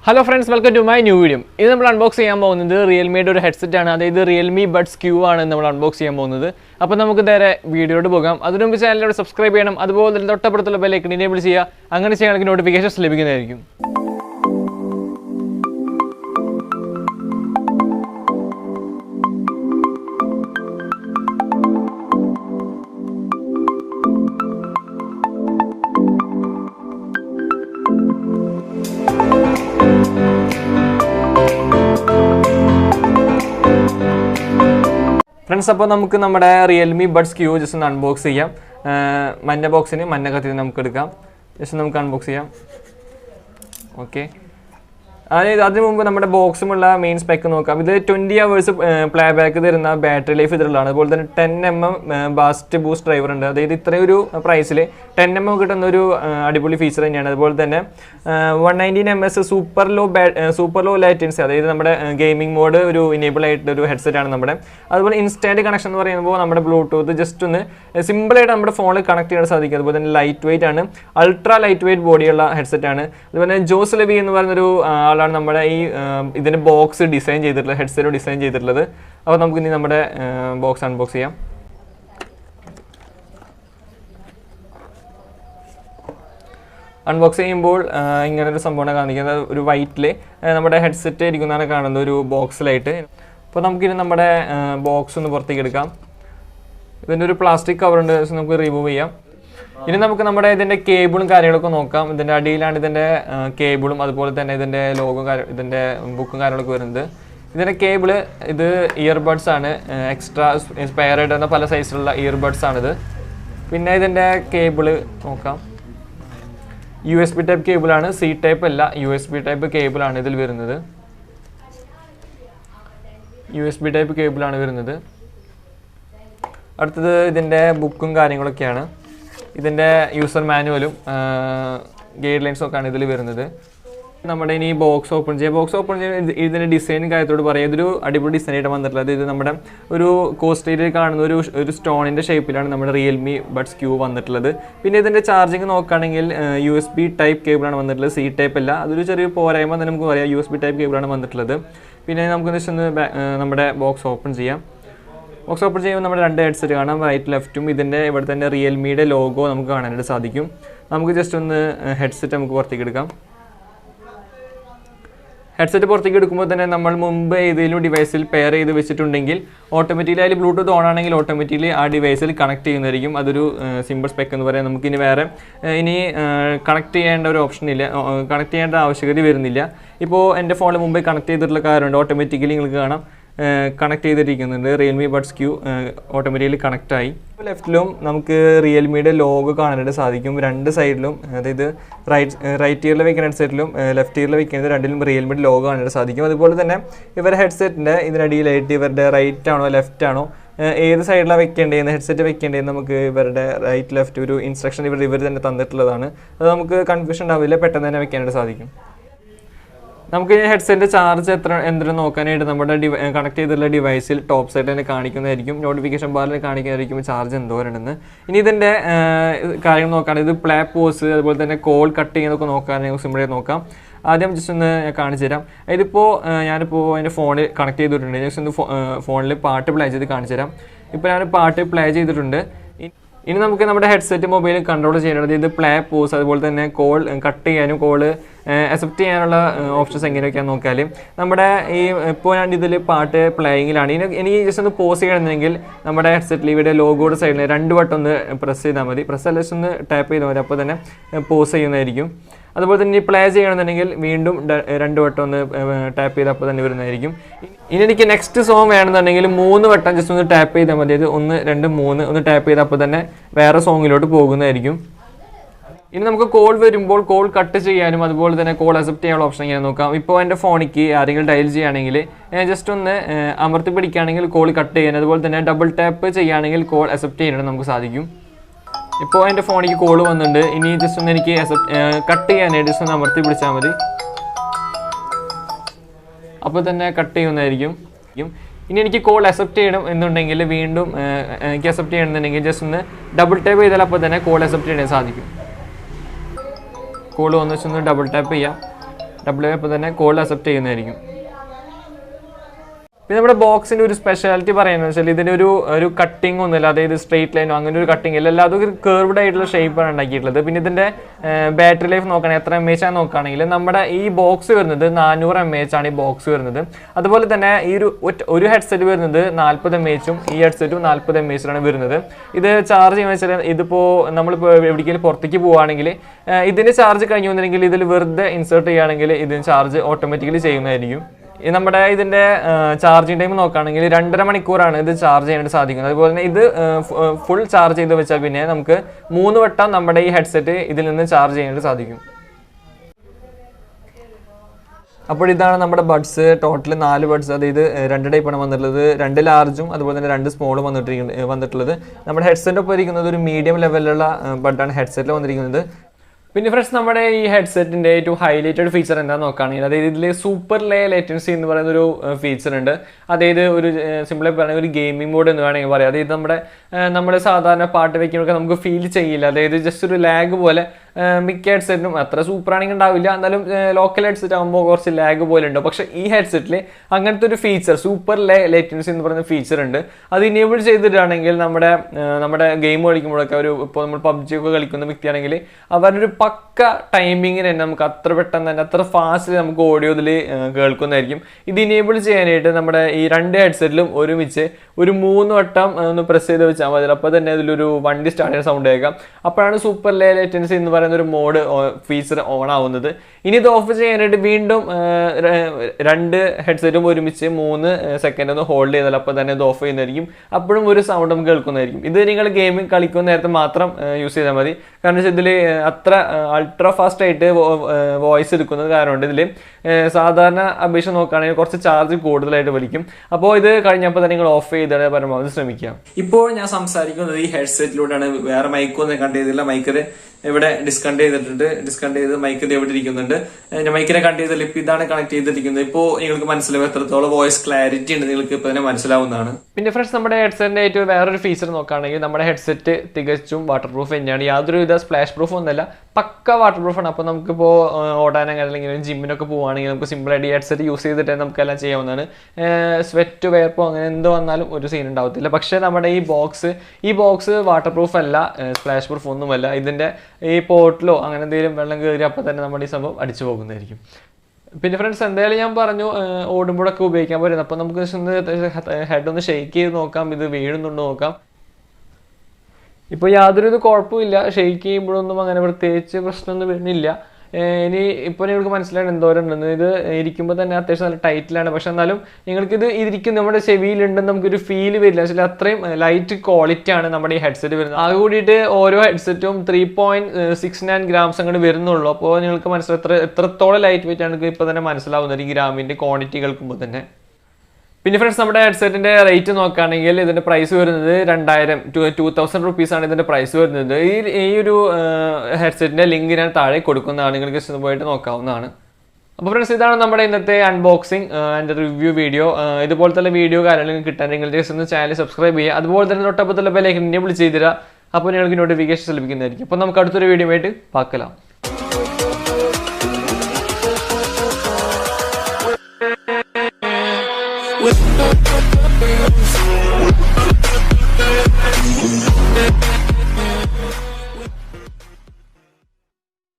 Hello friends, welcome to my new video. This is unboxing Realme headset. This is Realme Buds Q. We will unbox this. Now we will video. If you channel, subscribe to the bell icon. Enable notifications. Friends, now we will Realme Buds Q just unbox it. Manna box in manna just unbox it. Okay. That's the box main spec. 20 hours playback battery life. 10 mm burst boost driver. That's the price. 10 mm feature. 119 ms super low latency. That's gaming mode enable headset. That's instant connection. Bluetooth just simple phone connect. Lightweight ultra lightweight body headset. That's the box design headset design. Now we will box unbox it. Unboxing white headset box light. Now we will box plastic cover remove. Now we will see cable and cable logo book. This cable is earbuds extra inspired size earbuds. This cable USB type cable C type USB type cable USB type cable this is the user manual guidelines. We box open. Box open is the design. Design stone in the shape of Realme Buds Q. The charging USB type cable C type. USB type cable. Box open. Box open we have two headsets, right left. This is Realme logo. We will just headset. Headset is a device pair automatically Bluetooth on automatically our device connect that's a simple spec. We connect option connect phone connect automatically connect Realme Buds Q automatically connect. Left Realme logo two side right ear left ear Realme logo headset right left side headset right left instruction confusion. We will headset charge and connect the device top side and notification bar charge. This is play pose, call cutting. I just phone connected phone part play. Part play. In the headset mobile control the play pose call cut call accept options part playing just pose headset logo side press tap pose play tap next song just tap tap song call cut call accept option phone dial just call cut double tap call accept now, phone call just cut cut call accept just double tap call accept call double tap W അപ്പോൾ തന്നെ call accept ചെയ്യുന്നതായിരിക്കും. പിന്നെ നമ്മുടെ ബോക്സിൻ്റെ ഒരു speciality പറയുന്നത് വെച്ചാൽ ഇതിൻ്റെ ഒരു കട്ടിങ് ഒന്നുമില്ല, അതായത് സ്ട്രെയിറ്റ് ലൈനോ അങ്ങനെ ഒരു കട്ടിങ് ഇല്ല, അല്ലാതെ ഒരു കേർവ്ഡ് ആയിട്ടുള്ള ഷേപ്പാണ് ഉണ്ടാക്കിയിട്ടുള്ളത്. പിന്നെ ഇതിൻ്റെ ബാറ്ററി ലൈഫ് നോക്കുകയാണെങ്കിൽ എത്ര mAh ആണ് നോക്കുകയാണെങ്കിൽ നമ്മുടെ ഈ ബോക്സ് വരുന്നത് 400 mAh ആണ് ഈ ബോക്സ് വരുന്നത്. അതുപോലെ തന്നെ ഈ ഒരു ഹെഡ്സെറ്റ് വരുന്നത് 40 mAh ഈ ഹെഡ്സെറ്റും 40 mAh വരുന്നത്. ഇത് ചാർജ് ചെയ്യുന്ന വെച്ചാൽ ഇതിപ്പോൾ നമ്മളിപ്പോൾ എവിടേക്കെങ്കിലും പുറത്തേക്ക് പോവുകയാണെങ്കിൽ ഇതിന് ചാർജ് കഴിഞ്ഞു വന്നില്ലെങ്കിൽ ഇതിൽ വെറുതെ ഇൻസേർട്ട് ചെയ്യുകയാണെങ്കിൽ ഇതിന് ചാർജ് ഓട്ടോമാറ്റിക്കലി ചെയ്യുന്നതായിരിക്കും. നമ്മുടെ ഇതിൻ്റെ ചാർജിങ് ടൈം നോക്കുകയാണെങ്കിൽ 2.5 മണിക്കൂറാണ് ഇത് ചാർജ് ചെയ്യാനായിട്ട് സാധിക്കുന്നത്. അതുപോലെ തന്നെ ഇത് ഫുൾ ചാർജ് ചെയ്ത് വെച്ചാൽ പിന്നെ നമുക്ക് 3 വട്ടം നമ്മുടെ ഈ ഹെഡ്സെറ്റ് ഇതിൽ നിന്ന് ചാർജ് ചെയ്യാനായിട്ട് സാധിക്കും. അപ്പോൾ ഇതാണ് നമ്മുടെ ബഡ്സ്. ടോട്ടൽ 4 ബഡ്സ്, അതായത് 2 ടൈപ്പാണ് വന്നിട്ടുള്ളത്. 2 ലാർജും അതുപോലെ തന്നെ 2 സ്മോളും വന്നിട്ടുള്ളത്. നമ്മുടെ ഹെഡ്സെറ്റ് ഒപ്പം ഇരിക്കുന്നത് ഒരു മീഡിയം ലെവലിലുള്ള ബഡാണ് ഹെഡ്സെറ്റിൽ വന്നിരിക്കുന്നത്. പിന്നെ ഫ്രണ്ട്സ്, നമ്മുടെ ഈ ഹെഡ്സെറ്റിൻ്റെ ഏറ്റവും ഹൈലൈറ്റഡ് ഫീച്ചർ എന്താണെന്ന് നോക്കുകയാണെങ്കിൽ, അതായത് ഇതിൽ സൂപ്പർ ലേ ലേറ്റൻസി എന്ന് പറയുന്ന ഒരു ഫീച്ചർ ഉണ്ട്. അതായത് ഒരു സിമ്പിളായി പറയുന്നത് ഒരു ഗെയിമിംഗ് മോഡ് എന്ന് വേണമെങ്കിൽ പറയാം. അതായത് നമ്മുടെ സാധാരണ പാട്ട് വയ്ക്കുമ്പോൾ നമുക്ക് ഫീൽ ചെയ്യില്ല, അതായത് ജസ്റ്റ് ഒരു ലാഗ് പോലെ. മിക്ക ഹെഡ്സെറ്റിനും അത്ര സൂപ്പർ ആണെങ്കിൽ ഉണ്ടാവില്ല, എന്നാലും ലോക്കൽ ഹെഡ്സെറ്റ് ആകുമ്പോൾ കുറച്ച് ലാഗ് പോലെ ഉണ്ട്. പക്ഷേ ഈ ഹെഡ്സെറ്റിൽ അങ്ങനത്തെ ഒരു ഫീച്ചർ സൂപ്പർ ലേറ്റൻസി എന്ന് പറയുന്ന ഫീച്ചർ ഉണ്ട്. അത് ഇനേബിൾ ചെയ്തിട്ടാണെങ്കിൽ നമ്മുടെ ഗെയിം കളിക്കുമ്പോഴൊക്കെ ഇപ്പോൾ നമ്മൾ PUBG ഒക്കെ കളിക്കുന്ന വ്യക്തിയാണെങ്കിൽ അവരൊരു പക്ക ടൈമിങ്ങിന് തന്നെ നമുക്ക് അത്ര പെട്ടെന്ന് തന്നെ അത്ര ഫാസ്റ്റിൽ നമുക്ക് ഓഡിയോ ഇതിൽ കേൾക്കുന്നതായിരിക്കും. ഇത് ഇനേബിൾ ചെയ്യാനായിട്ട് നമ്മുടെ ഈ 2 ഹെഡ്സെറ്റിലും ഒരുമിച്ച് ഒരു 3 വട്ടം ഒന്ന് പ്രസ് ചെയ്ത് വെച്ചാൽ മതി. അപ്പോൾ തന്നെ ഇതിലൊരു വണ്ടി സ്റ്റാർട്ട് ചെയ്യുന്ന സൗണ്ട് കേൾക്കാം. അപ്പോഴാണ് സൂപ്പർ ലേ ലേറ്റൻസി എന്ന് പറയുന്ന ഒരു മോഡ് ഫീച്ചർ ഓൺ ആവുന്നത്. ഇനി ഇത് ഓഫ് ചെയ്യാനായിട്ട് വീണ്ടും 2 ഹെഡ്സെറ്റും ഒരുമിച്ച് 3 സെക്കൻഡ് ഒന്ന് ഹോൾഡ് ചെയ്താൽ അപ്പോൾ തന്നെ ഇത് ഓഫ് ചെയ്യുന്നതായിരിക്കും. അപ്പോഴും ഒരു സൗണ്ട് നമുക്ക് കേൾക്കുന്നതായിരിക്കും. ഇത് നിങ്ങൾ ഗെയിമിംഗ് കളിക്കുന്ന നേരത്തെ മാത്രം യൂസ് ചെയ്താൽ മതി. കാരണം വെച്ചാൽ ഇതിൽ അത്ര അൾട്രാ ഫാസ്റ്റ് ആയിട്ട് വോയിസ് എടുക്കുന്നത് കാരണം ഇതിൽ സാധാരണ അപേക്ഷ നോക്കുകയാണെങ്കിൽ കുറച്ച് ചാർജ് കൂടുതലായിട്ട് വലിക്കും. അപ്പോൾ ഇത് കഴിഞ്ഞപ്പോൾ തന്നെ നിങ്ങൾ ഓഫ് ചെയ്ത് പരമാവധി ശ്രമിക്കാം. ഇപ്പോൾ ഞാൻ സംസാരിക്കുന്നത് ഈ ഹെഡ്സെറ്റിലൂടെയാണ്. വേറെ മൈക്കൊന്നും കണ്ട് ചെയ്തില്ല. മൈക്കിൽ ഇവിടെ ഡിസ്കണ്ട് ചെയ്ത് മൈക്ക് ഇത് എവിടെ ഇരിക്കുന്നുണ്ട്. ഞാൻ മൈക്കിനെ കണ്ട് ചെയ്തില്ല. ഇപ്പൊ ഇതാണ് കണക്ട് ചെയ്തിരിക്കുന്നത്. ഇപ്പോൾ നിങ്ങൾക്ക് മനസ്സിലാവും എത്രത്തോളം വോയിസ് ക്ലാരിറ്റി ഉണ്ട്, നിങ്ങൾക്ക് ഇപ്പൊ തന്നെ മനസ്സിലാവുന്നതാണ്. പിന്നെ ഫ്രണ്ട്സ്, നമ്മുടെ ഹെഡ്സെറ്റിന്റെ ഏറ്റവും വേറൊരു ഫീച്ചർ നോക്കുകയാണെങ്കിൽ നമ്മുടെ ഹെഡ്സെറ്റ് തികച്ചും വാട്ടർ പ്രൂഫ് തന്നെയാണ്. യാതൊരുവിധ സ്പ്ലാഷ് പ്രൂഫ് ഒന്നുമല്ല, പക്ക വാട്ടർ പ്രൂഫാണ്. അപ്പോൾ നമുക്കിപ്പോൾ ഓടാനോ അല്ലെങ്കിൽ ജിമ്മിനൊക്കെ പോവുകയാണെങ്കിൽ നമുക്ക് സിമ്പിളായിട്ട് ഈ ഹെഡ്സെറ്റ് യൂസ് ചെയ്തിട്ട് നമുക്കെല്ലാം ചെയ്യാവുന്നതാണ്. സ്വെറ്റ് വേർപ്പോ അങ്ങനെ എന്ത് വന്നാലും ഒരു സീൻ ഉണ്ടാവത്തില്ല. പക്ഷേ നമ്മുടെ ഈ ബോക്സ് വാട്ടർ പ്രൂഫ് അല്ല, സ്പ്ലാഷ് പ്രൂഫ് ഒന്നുമല്ല. ഇതിൻ്റെ ഈ പോർട്ടിലോ അങ്ങനെ എന്തെങ്കിലും വെള്ളം കയറി അപ്പോൾ തന്നെ നമ്മുടെ ഈ സംഭവം അടിച്ചു പോകുന്നതായിരിക്കും. പിന്നെ ഫ്രണ്ട്സ്, എന്തായാലും ഞാൻ പറഞ്ഞു ഓടുമ്പോഴൊക്കെ ഉപയോഗിക്കാൻ പറ്റുന്നത്. അപ്പോൾ നമുക്ക് ഹെഡ് ഒന്ന് ഷെയ്ക്ക് ചെയ്ത് നോക്കാം, ഇത് വീഴുന്നുണ്ടോ നോക്കാം. ഇപ്പോൾ യാതൊരു കുഴപ്പമില്ല, ഷെയ്ക്ക് ചെയ്യുമ്പോഴൊന്നും അങ്ങനെ പ്രത്യേകിച്ച് പ്രശ്നമൊന്നും വരുന്നില്ല. ഇനി ഇപ്പോൾ നിങ്ങൾക്ക് മനസ്സിലായിട്ട് എന്തോരം ഉണ്ടെന്ന്. ഇത് ഇരിക്കുമ്പോൾ തന്നെ അത്യാവശ്യം നല്ല ടൈറ്റിലാണ്. പക്ഷെ എന്നാലും നിങ്ങൾക്കിത് ഇരിക്കും നമ്മുടെ ചെവിയിലുണ്ടെന്ന് നമുക്കൊരു ഫീൽ വരില്ല. പക്ഷേ അത്രയും ലൈറ്റ് ക്വാളിറ്റി ആണ് നമ്മുടെ ഈ ഹെഡ്സെറ്റ് വരുന്നത്. അത് കൂടിയിട്ട് ഓരോ ഹെഡ്സെറ്റും 3.69 ഗ്രാംസ് അങ്ങോട്ട് വരുന്നുള്ളൂ. അപ്പോൾ നിങ്ങൾക്ക് മനസ്സിലാവും എത്രത്തോളം ലൈറ്റ് വെയിറ്റ് ആണ് ഇപ്പോൾ തന്നെ മനസ്സിലാവുന്നത് ഈ ഗ്രാമിൻ്റെ ക്വാണ്ടിറ്റി കേൾക്കുമ്പോൾ തന്നെ. പിന്നെ ഫ്രണ്ട്സ്, നമ്മുടെ ഹെഡ്സെറ്റിൻ്റെ റേറ്റ് നോക്കുകയാണെങ്കിൽ ഇതിൻ്റെ പ്രൈസ് വരുന്നത് 2000 റുപ്പീസാണ് ഇതിൻ്റെ പ്രൈസ് വരുന്നത്. ഈ ഒരു ഹെഡ്സെറ്റിൻ്റെ ലിങ്ക് ഞാൻ താഴെ കൊടുക്കുന്നതാണ്, നിങ്ങൾക്ക് ഇഷ്ടം പോയിട്ട് നോക്കാവുന്നതാണ്. അപ്പോൾ ഫ്രണ്ട്സ്, ഇതാണ് നമ്മുടെ ഇന്നത്തെ അൺബോക്സിങ് ആൻഡ് റിവ്യൂ വീഡിയോ. ഇതുപോലത്തെ വീഡിയോ കാര്യങ്ങളും കിട്ടാൻ നിങ്ങൾ ജസ്റ്റ് ഒന്ന് ചാനൽ സബ്സ്ക്രൈബ് ചെയ്യുക. അതുപോലെ തന്നെ തൊട്ടപ്പത്തുള്ള ബെല്ലൈക്കൺ എനേബിൾ ചെയ്തിടുക. അപ്പോൾ നിങ്ങൾക്ക് നോട്ടിഫിക്കേഷൻ ലഭിക്കുന്നതായിരിക്കും. അപ്പോൾ നമുക്ക് അടുത്തൊരു വീഡിയോ ആയിട്ട് പാക്കലാം. With